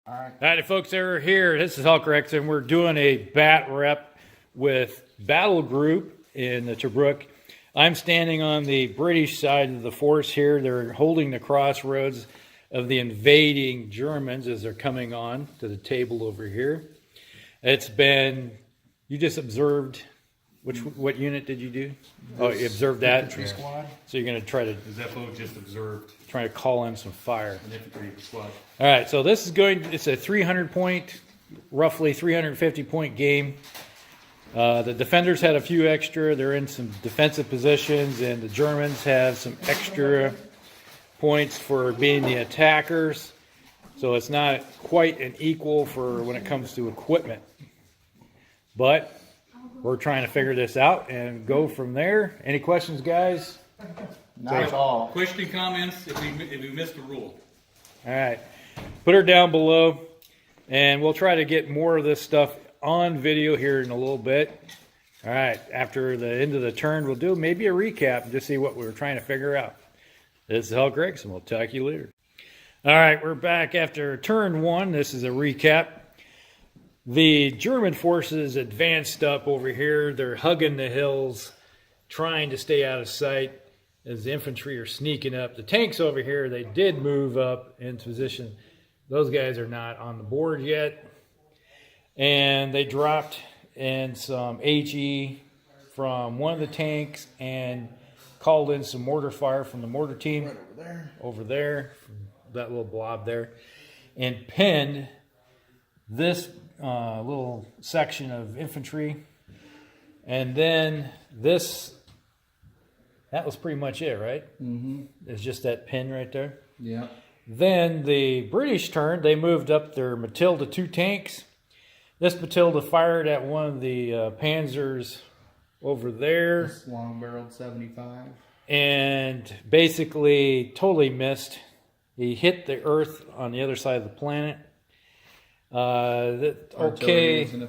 Alright folks, we're here. This is Hulk and we're doing a Batrep with Battlegroup in the Tobruk. I'm standing on the British side of the force here. They're holding the crossroads of the invading Germans as they're coming on to the table over here. It's been, you just observed, what unit did you do? Oh, you observed that? Infantry squad. So you're going to try to... Zeppo just observed. Trying to call in some fire. An infantry squad. All right, so this is it's a 300-point, roughly 350-point game. The defenders had a few extra. They're in some defensive positions, and the Germans have some extra points for being the attackers. So it's not quite an equal for when it comes to equipment. But we're trying to figure this out and go from there. Any questions, guys? Not at all. Question, comments, if we missed a rule. All right. Put her down below, and we'll try to get more of this stuff on video here in a little bit. All right. After the end of the turn, we'll do maybe a recap and just see what we were trying to figure out. This is Hulk, and we'll talk to you later. All right. We're back after turn one. This is a recap. The German forces advanced up over here. They're hugging the hills, trying to stay out of sight as the infantry are sneaking up. The tanks over here, they did move up into position. Those guys are not on the board yet. And they dropped in some HE from one of the tanks and called in some mortar fire from the mortar team. Right over there, from that little blob there. And pinned this little section of infantry. And then this... That was pretty much it, right? Mm-hmm. It's just that pin right there. Yeah. Then the British turned. They moved up their Matilda 2 tanks. This Matilda fired at one of the Panzers over there. This long-barreled 75. And basically totally missed. He hit the Earth on the other side of the planet.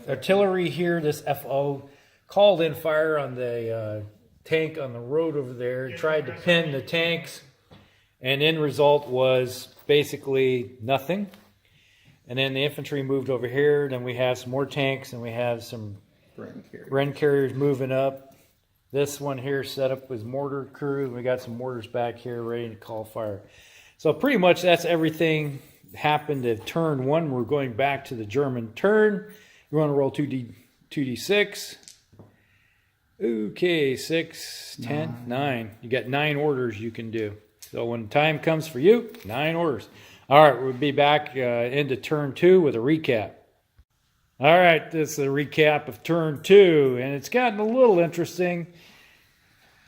Artillery here, this FO, called in fire on the... tank on the road over there, tried to pin the tanks, and end result was basically nothing. And then the infantry moved over here, then we have some more tanks, and we have some Ren carriers moving up. This one here set up with mortar crew, and we got some mortars back here ready to call fire. So pretty much that's everything happened at turn one. We're going back to the German turn. You want to roll 2d6. Okay, 6, 10, 9. You got 9 orders you can do. So when time comes for you, 9 orders. All right, we'll be back into turn 2 with a recap. All right, this is a recap of turn 2, and it's gotten a little interesting.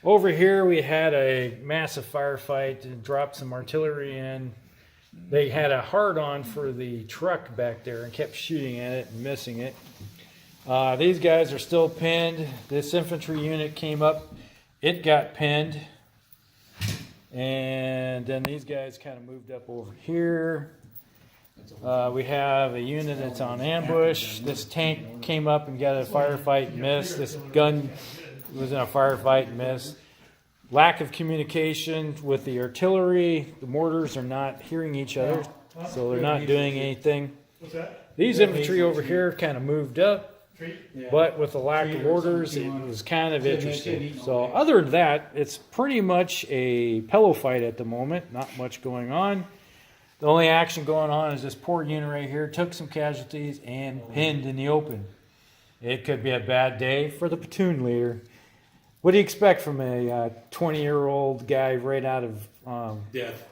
Over here, we had a massive firefight and dropped some artillery in. They had a hard-on for the truck back there and kept shooting at it and missing it. These guys are still pinned. This infantry unit came up. It got pinned. And then these guys kind of moved up over here. We have a unit that's on ambush. This tank came up and got a firefight and missed. This gun was in a firefight and missed. Lack of communication with the artillery. The mortars are not hearing each other, so they're not doing anything. These infantry over here kind of moved up. But with the lack of orders, it was kind of interesting. So other than that, it's pretty much a pillow fight at the moment. Not much going on. The only action going on is this poor unit right here took some casualties and pinned in the open. It could be a bad day for the platoon leader. What do you expect from a 20-year-old guy right out of death?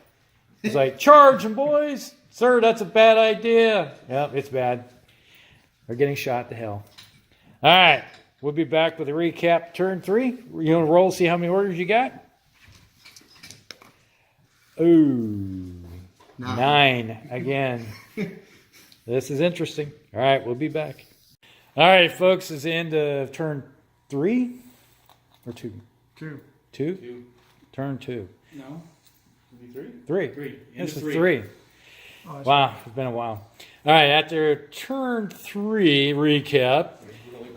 He's like, charge them, boys! Sir, that's a bad idea. Yep, it's bad. They're getting shot to hell. All right, we'll be back with a recap. Turn 3. You want to roll, see how many orders you got? Ooh, 9 again. This is interesting. All right, we'll be back. All right, folks, it's the end of turn 3 or 2? 2. 2? Turn 2. No. 3? 3. This is 3. Oh, wow, it's been a while. All right, after turn 3 recap,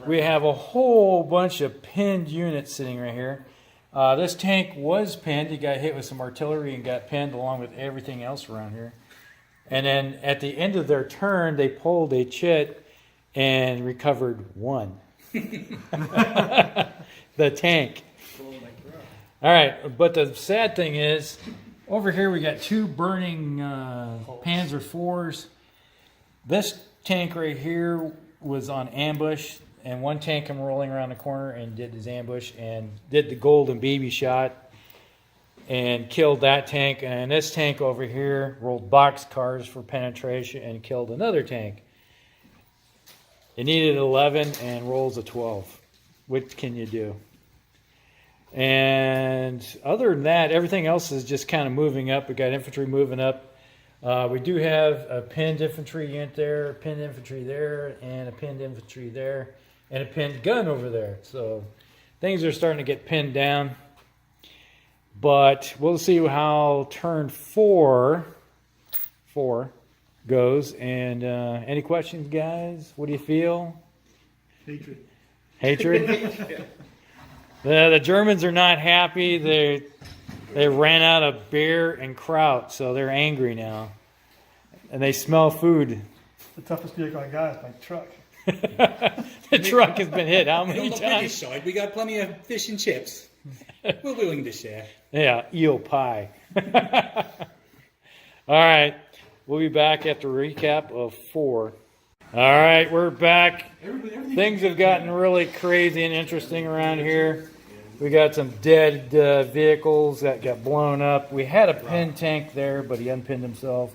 we have a whole bunch of pinned units sitting right here. This tank was pinned. He got hit with some artillery and got pinned along with everything else around here. And then at the end of their turn, they pulled a chit and recovered 1. The tank. All right, but the sad thing is, over here we got 2 burning Panzer IVs. This tank right here was on ambush, and one tank came rolling around the corner and did his ambush and did the golden baby shot and killed that tank. And this tank over here rolled boxcars for penetration and killed another tank. It needed 11 and rolls a 12. What can you do? And other than that, everything else is just kind of moving up. We got infantry moving up. We do have a pinned infantry unit there, a pinned infantry there, and a pinned infantry there, and a pinned gun over there. So things are starting to get pinned down. But we'll see how turn 4 goes. And any questions, guys? What do you feel? Hatred? The Germans are not happy. They ran out of beer and kraut, so they're angry now. And they smell food. The toughest vehicle I got is my truck. The truck has been hit how many On the British times? side, we got plenty of fish and chips. We're willing to share. Yeah, eel pie. All right, we'll be back after recap of 4. All right, we're back. Things have gotten really crazy and interesting around here. We got some dead vehicles that got blown up. We had a pinned tank there, but he unpinned himself.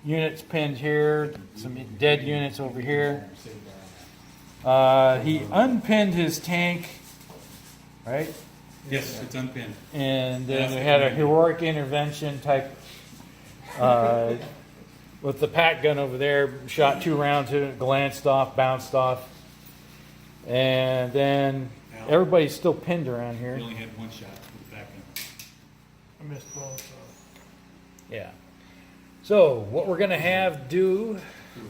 Units pinned here, some dead units over here. He unpinned his tank, right? Yes, it's unpinned. And then we had a heroic intervention type with the pack gun over there. Shot 2 rounds in it, glanced off, bounced off. And then everybody's still pinned around here. We only had 1 shot with the back gun. I missed both. Yeah. So what we're gonna have do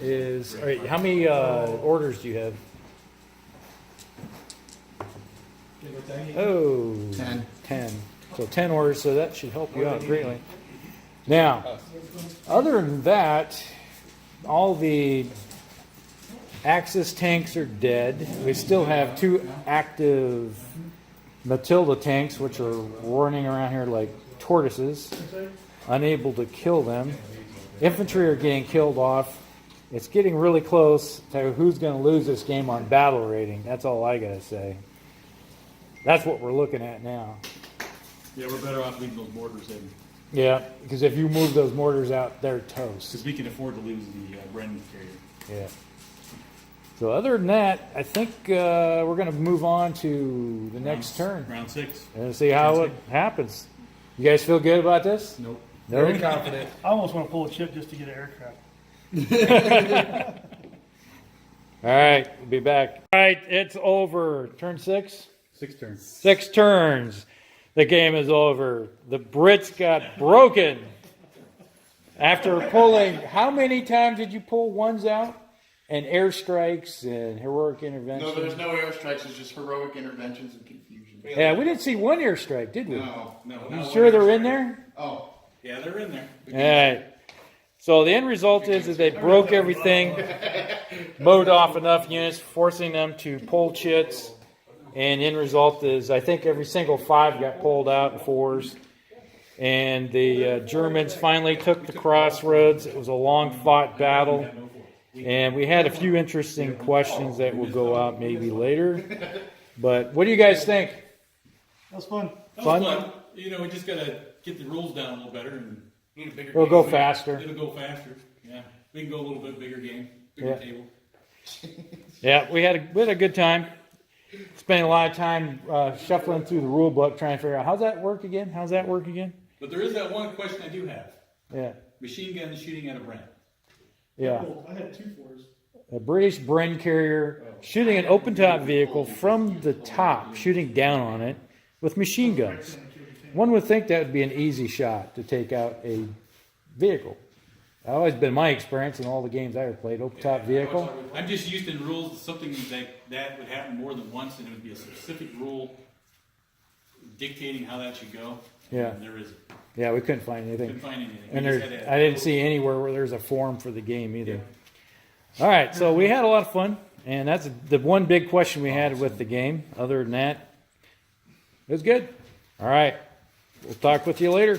is, all right, how many orders do you have? Oh, 10. 10. So 10 orders, so that should help you out greatly. Now, other than that, all the Axis tanks are dead. We still have 2 active Matilda tanks, which are running around here like tortoises, unable to kill them. Infantry are getting killed off. It's getting really close to who's going to lose this game on battle rating. That's all I got to say. That's what we're looking at now. Yeah, we're better off leaving those mortars in. Yeah, because if you move those mortars out, they're toast. Because we can afford to lose the Brendan carrier. Yeah. So other than that, I think we're going to move on to the next turn Round 6. and see how it happens. You guys feel good about this? Nope. Very confident. I almost want to pull a chip just to get an aircraft. All right, we'll be back. All right, it's over. Turn 6? 6 turns. 6 turns. The game is over. The Brits got broken. After pulling, how many times did you pull ones out? And airstrikes and heroic interventions? No, there's no airstrikes. It's just heroic interventions and confusion. Yeah, we didn't see one airstrike, did we? No. You sure they're in there? Oh. Yeah, they're in there. All right. So the end result is that they broke everything, mowed off enough units, forcing them to pull chits. And the end result is I think every single 5 got pulled out in 4s. And the Germans finally took the crossroads. It was a long-fought battle. And we had a few interesting questions that will go out maybe later. But what do you guys think? That was fun. Fun? Fun. You know, we just got to get the rules down a little better and need a bigger It'll game. go faster. It'll go faster. Yeah. We can go a little bit bigger game, bigger Yeah. table. Yeah, we had a good time. Spending a lot of time shuffling through the rule book, trying to figure out how's that work again? But there is that one question I do have. Yeah, Machine gun shooting at a Brent. yeah. I had 2 4s. A British Bren carrier shooting an open-top vehicle from the top, shooting down on it with machine guns. One would think that would be an easy shot to take out a vehicle. That's always been my experience in all the games I ever played. Open-top vehicle. I'm just used in rules, something that would happen more than once, and it would be a specific rule dictating how that should go. Yeah. And there isn't. Yeah, we couldn't find anything. Couldn't find anything. And We just there, had to- I didn't see anywhere where there's a form for the game either. All right, so we had a lot of fun, and that's the one big question we had with the game. Other than that, it was good. All right, we'll talk with you later.